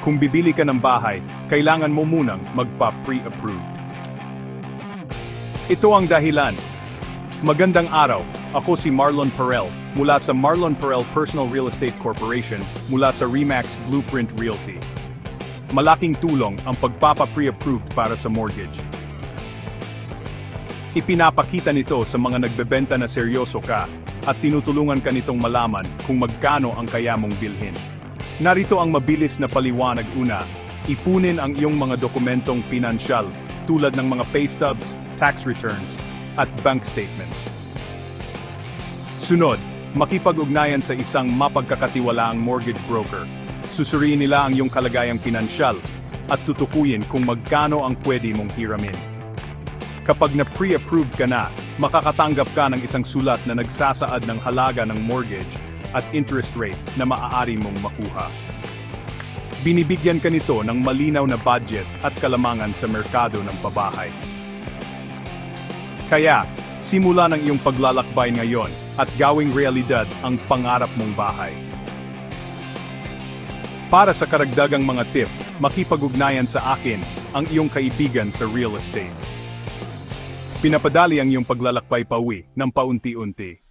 Kung bibili ka ng bahay, kailangan mo munang magpa-pre-approve. Ito ang dahilan. Magandang araw, ako si Marlon Perel, mula sa Marlon Perel Personal Real Estate Corporation, mula sa Remax Blueprint Realty. Malaking tulong ang pagpapa-pre-approved para sa mortgage. Ipinapakita nito sa mga nagbebenta na seryoso ka at tinutulungan ka nitong malaman kung magkano ang kaya mong bilhin. Narito ang mabilis na paliwanag. Una, ipunin ang iyong mga dokumentong pinansyal tulad ng mga pay stubs, tax returns, at bank statements. Sunod, makipag-ugnayan sa isang mapagkakatiwalaang mortgage broker. Susuriin nila ang iyong kalagayang pinansyal at tutukuyin kung magkano ang pwede mong hiramin. Kapag na-pre-approved ka na, makakatanggap ka ng isang sulat na nagsasaad ng halaga ng mortgage at interest rate na maaari mong makuha. Binibigyan ka nito ng malinaw na budget at kalamangan sa merkado ng pabahay. Kaya, simula ng iyong paglalakbay ngayon at gawing realidad ang pangarap mong bahay. Para sa karagdagang mga tip, makipag-ugnayan sa akin, ang iyong kaibigan sa real estate. Pinapadali ang iyong paglalakbay pauwi ng paunti-unti.